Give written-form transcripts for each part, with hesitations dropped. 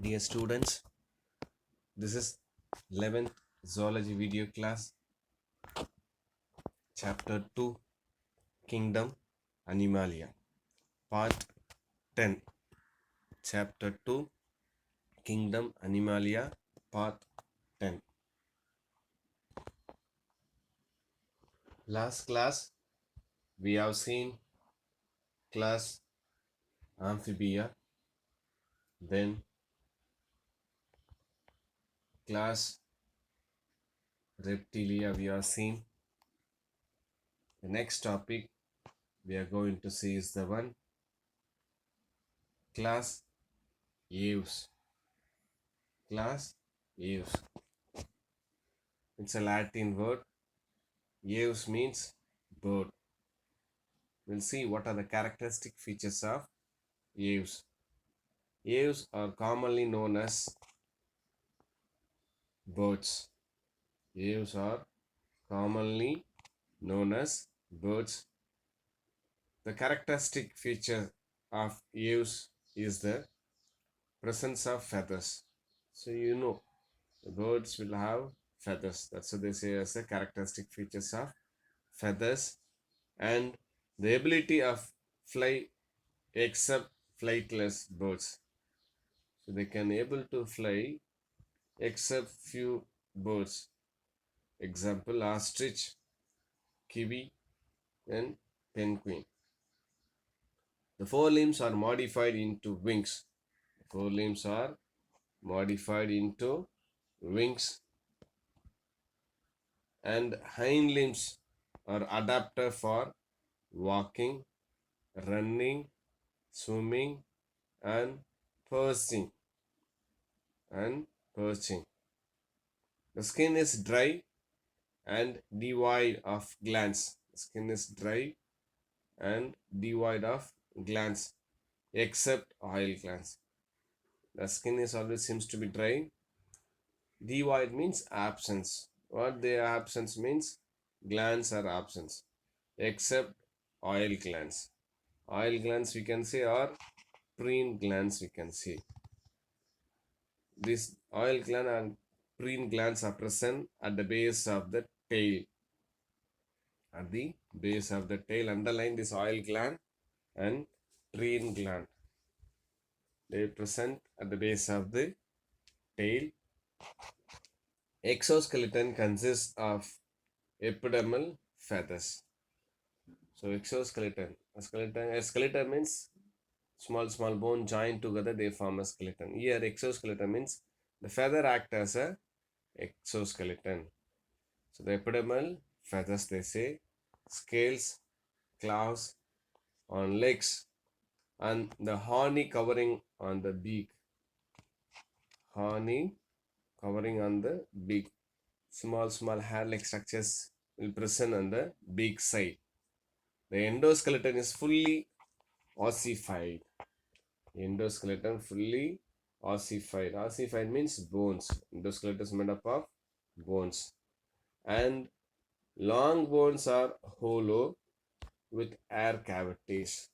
Dear students, this is 11th zoology video class, chapter 2, Kingdom Animalia, part 10. Chapter 2, Kingdom Animalia, part 10. Last class, we have seen class Amphibia, then class Reptilia we have seen. The next topic we are going to see is the one class Aves. Class Aves. It's a Latin word. Aves means bird. We'll see what are the characteristic features of aves. Aves are commonly known as birds. Aves are commonly known as birds. The characteristic feature of aves is the presence of feathers. So you know the birds will have feathers. That's what they say as the characteristic features of feathers, and the ability of fly except flightless birds. So they can able to fly except few birds. Example, ostrich, kiwi, and penguin. The forelimbs are modified into wings. The forelimbs are modified into wings, and hind limbs are adapted for walking, running, swimming, and perching. The skin is dry and devoid of glands. The skin is dry and devoid of glands except oil glands. The skin is always seems to be dry. Devoid means absence. What the absence means? Glands are absence except oil glands. Oil glands we can say, or preen glands we can say. This oil gland and preen glands are present at the base of the tail. At the base of the tail, underline this oil gland and preen gland. They present at the base of the tail. Exoskeleton consists of epidermal feathers. So exoskeleton, a skeleton means small bone joined together, they form a skeleton. Here exoskeleton means the feather act as a exoskeleton. So the epidermal feathers, they say, scales, claws on legs, and the horny covering on the beak. Horny covering on the beak. Small hair-like structures will present on the beak side. The endoskeleton is fully ossified. Endoskeleton fully ossified. Ossified means bones. Endoskeleton is made up of bones. And long bones are hollow with air cavities.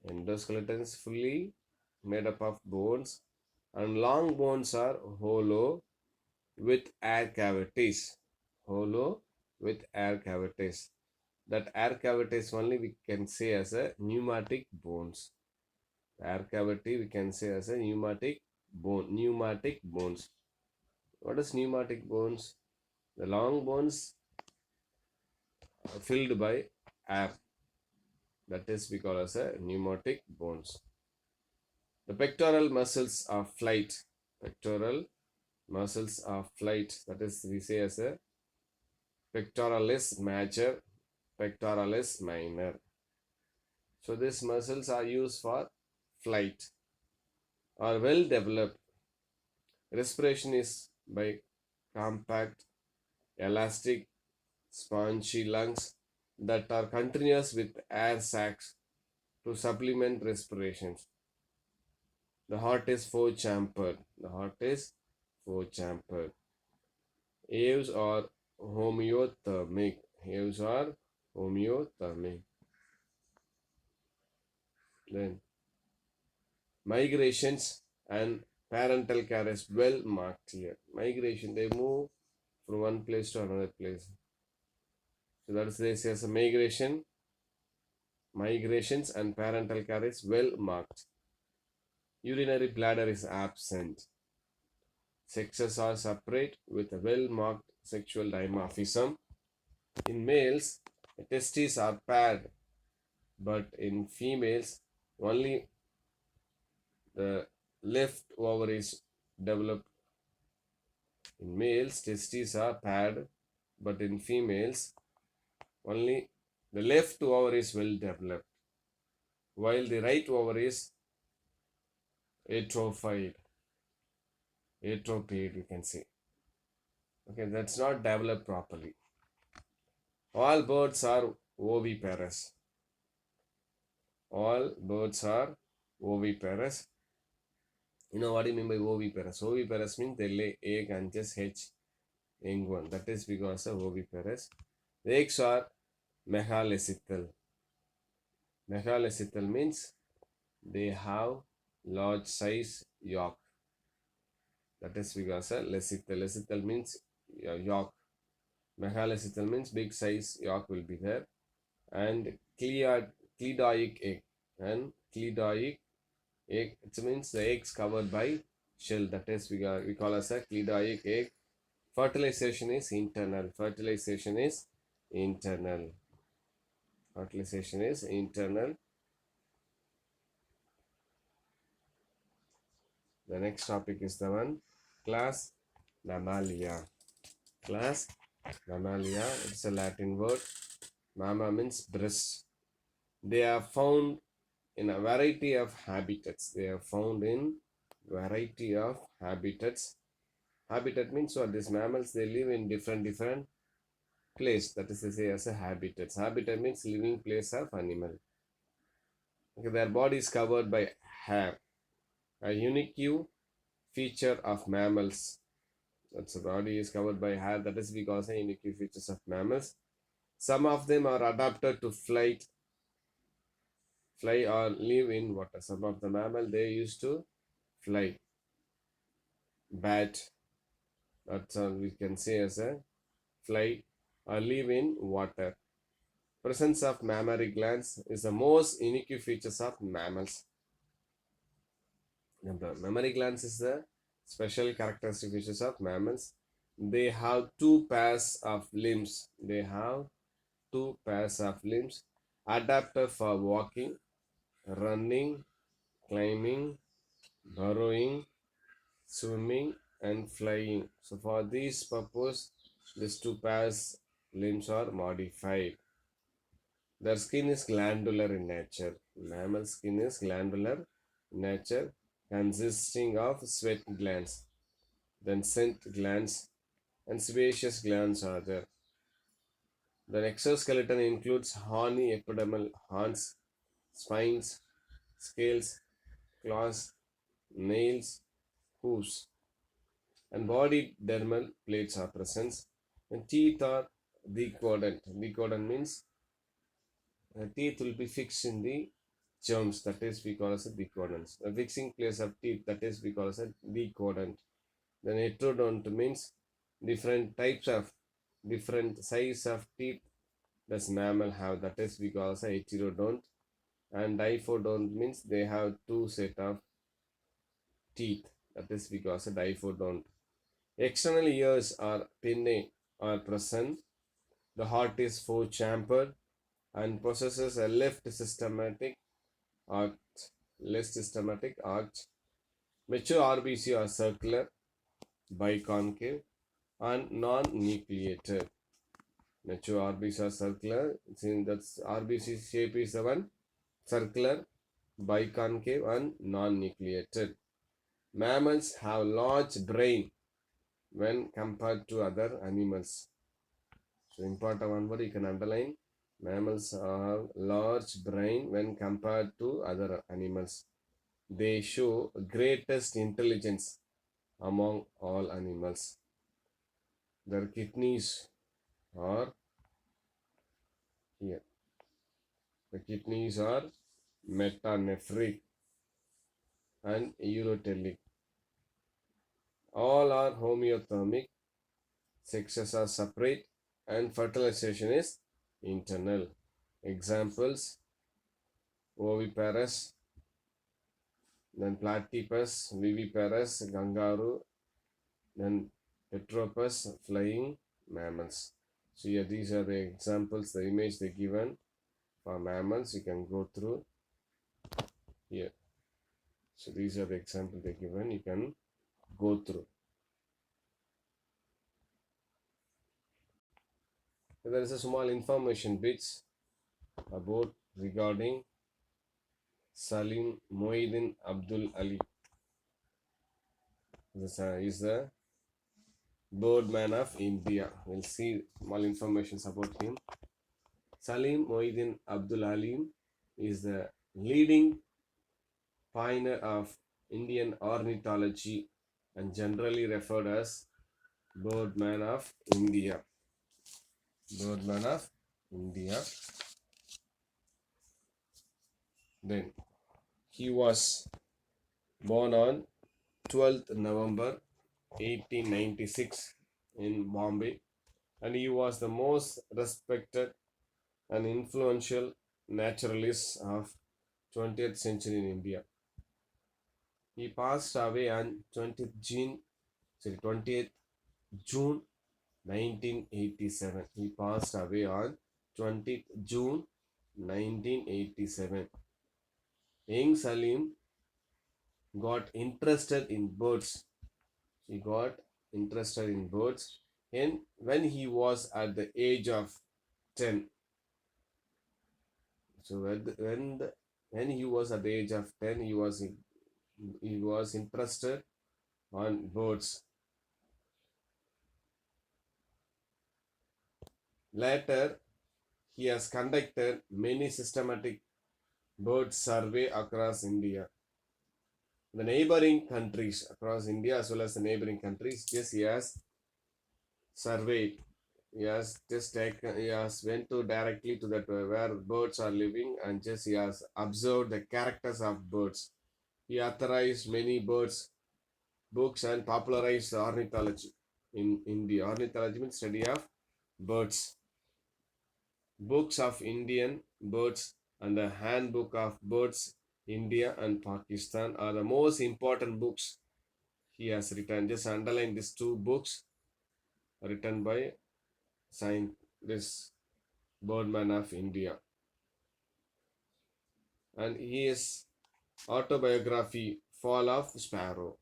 Endoskeleton is fully made up of bones, and long bones are hollow with air cavities. Hollow with air cavities. That air cavities only we can say as a pneumatic bones. Air cavity we can say as a pneumatic bone. Pneumatic bones. What is pneumatic bones? The long bones are filled by air. That is we call as a pneumatic bones. The pectoral muscles of flight. Pectoral muscles of flight. That is we say as a pectoralis major, pectoralis minor. So these muscles are used for flight, are well developed. Respiration is by compact, elastic, spongy lungs that are continuous with air sacs to supplement respirations. The heart is four-chambered. The heart is four-chambered. Aves are homeothermic. Aves are homeothermic. Then migrations and parental care is well marked here. Migration, they move from one place to another place. So that is this as a migration, migrations and parental care is well marked. Urinary bladder is absent. Sexes are separate with a well marked sexual dimorphism. In males, the testes are paired, but in females, only the left ovaries develop. In males, testes are paired, but in females, only the left ovaries will develop, while the right ovaries atrophied, atrophied, you can say. Okay, that's not developed properly. All birds are oviparous. All birds are oviparous. You know what do you mean by oviparous? Oviparous means they lay egg and just hatch young one. That is because of oviparous. The eggs are megalecythal. Megalecythal means they have large size yolk. That is because of lecythal. Lecythal means yolk. Megalecythal means big size yolk will be there. And cleidoic egg. And cleidoic egg, it means the eggs covered by shell. That is we call as a cleidoic egg. Fertilization is internal. Fertilization is internal. Fertilization is internal. The next topic is the one class Mammalia. Class Mammalia, it's a Latin word. Mamma means breast. They are found in a variety of habitats. They are found in variety of habitats. Habitat means what? These mammals, they live in different place. That is to say as a habitat. Habitat means living place of animal. Okay, their body is covered by hair. A unique feature of mammals. That's the body is covered by hair. That is because of unique features of mammals. Some of them are adapted to fly or live in water. Some of the mammal, they used to fly. Bat, that's all we can say as a fly or live in water. Presence of mammary glands is the most unique features of mammals. The mammary glands is the special characteristic features of mammals. They have two pairs of limbs. They have two pairs of limbs adapted for walking, running, climbing, burrowing, swimming, and flying. So for this purpose, these two pairs limbs are modified. Their skin is glandular in nature. Mammal skin is glandular in nature, consisting of sweat glands, then scent glands, and sebaceous glands are there. The exoskeleton includes horny epidermal horns, spines, scales, claws, nails, hooves, and body dermal plates are present. And teeth are decodent. Decodent means teeth will be fixed in the germs, that is we call as a decodents. The fixing place of teeth, that is we call as a decodent. Then heterodont means different types of different size of teeth does mammal have, that is we call as a heterodont. And diphodont means they have two set of teeth, that is we call as a diphodont. External ears or pinnae are present. The heart is four-chambered and possesses a left systematic arch. Mature RBC are circular, biconcave, and non-nucleated. Mature RBC are circular. That's RBC shape is the one circular, biconcave, and non-nucleated. Mammals have large brain when compared to other animals. So important one word you can underline. Mammals have large brain when compared to other animals. They show greatest intelligence among all animals. Their kidneys are here. The kidneys are metanephric and urotelic. All are homeothermic, sexes are separate, and fertilization is internal. Examples: oviparous, then platypus, viviparous, kangaroo, then heteropus, flying mammals. So yeah, these are the examples, the image they given for mammals. You can go through here. So these are the examples they given. You can go through. So there is a small information bits about regarding Salim Moeddin Abdul Ali. This is the birdman of India. We'll see more information about him. Salim Moeddin Abdul Ali is the leading pioneer of Indian ornithology and generally referred as birdman of India. Birdman of India. Then he was born on 12th November 1896 in Bombay, and he was the most respected and influential naturalist of 20th century in India. He passed away on 20th June 1987. He passed away on 20th June 1987. Young Salim got interested in birds. He got interested in birds and when he was at the age of 10. So when he was at the age of 10, he was interested on birds. Later, he has conducted many systematic bird survey across India. The neighboring countries across India as well as the neighboring countries, just he has surveyed. He has went to directly to that where birds are living and just he has observed the characters of birds. He authorized many birds books and popularized ornithology in India. Ornithology means study of birds. Books of Indian birds and the Handbook of Birds, India and Pakistan are the most important books he has written. Just underline these two books written by this birdman of India. And his autobiography, Fall of Sparrow.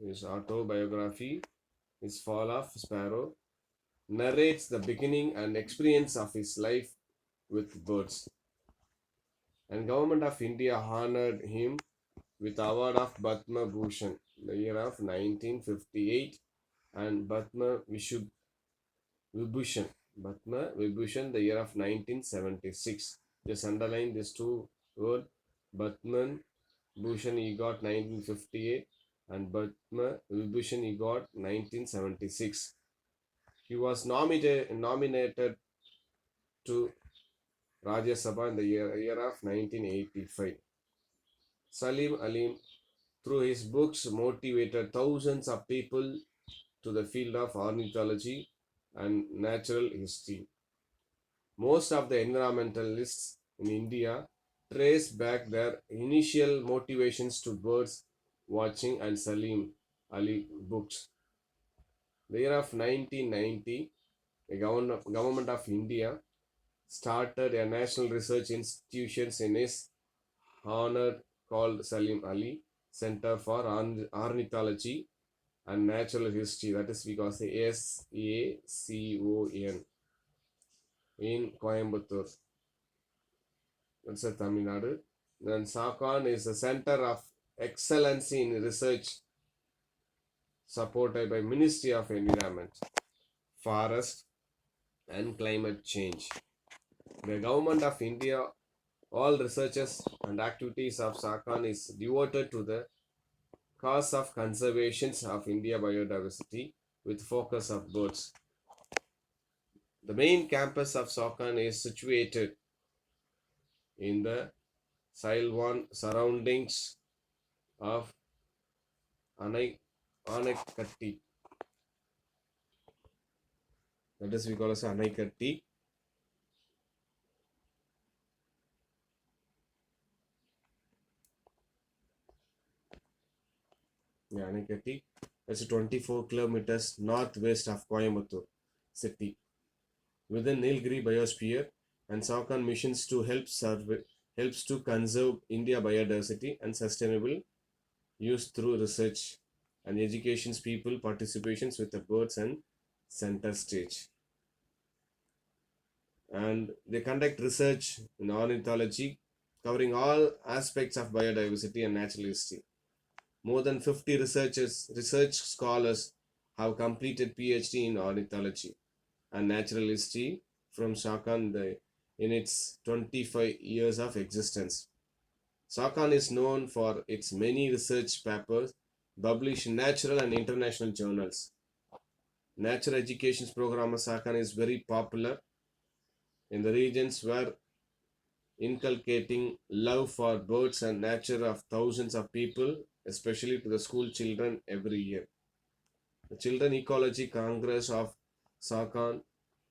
His autobiography is Fall of Sparrow narrates the beginning and experience of his life with birds. And Government of India honored him with award of Padma Bhushan the year of 1958 and Padma Vibhushan the year of 1976. Just underline these two words. Padma Bhushan he got 1958 and Padma Vibhushan he got 1976. He was nominated to Rajya Sabha in the year of 1985. Salim Ali, through his books, motivated thousands of people to the field of ornithology and natural history. Most of the environmentalists in India trace back their initial motivations to birds watching and Salim Ali books. The year of 1990, the government of India started a national research institution in his honor called Salim Ali Center for Ornithology and Natural History. That is because the SACON in Coimbatore. That's a Tamil Nadu. Then SACON is the Center of Excellence in Research supported by Ministry of Environment, Forest and Climate Change. The Government of India, all researches and activities of SACON is devoted to the cause of conservation of India biodiversity with focus of birds. The main campus of SACON is situated in the Sailwan surroundings of Anai Anaikatti. That is we call as Anaikatti. Yeah, Anaikatti. That's 24 kilometers northwest of Coimbatore city within Nilgiri biosphere, and Saukan missions to helps to conserve India biodiversity and sustainable use through research and education's people participations with the birds and center stage. And they conduct research in ornithology covering all aspects of biodiversity and natural history. More than 50 research scholars have completed PhD in ornithology and natural history from Shakan in its 25 years of existence. Shakan is known for its many research papers published in national and international journals. Nature education program of Shakan is very popular in the regions where inculcating love for birds and nature of thousands of people, especially to the school children every year. The Children Ecology Congress of Sakan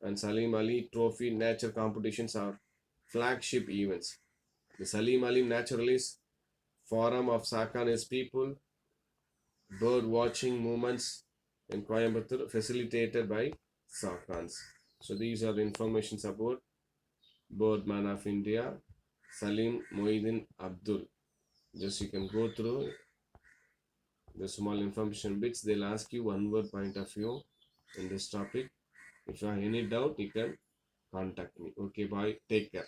and Salim Ali Trophy Nature competitions are flagship events. The Salim Ali Naturalist Forum of Sakan is people bird watching movements in Coimbatore facilitated by Sakans. So these are the informations about Birdman of India, Salim Mohiddin Abdul. Just you can go through the small information bits. They'll ask you one word point of view in this topic. If you have any doubt, you can contact me. Okay, bye. Take care.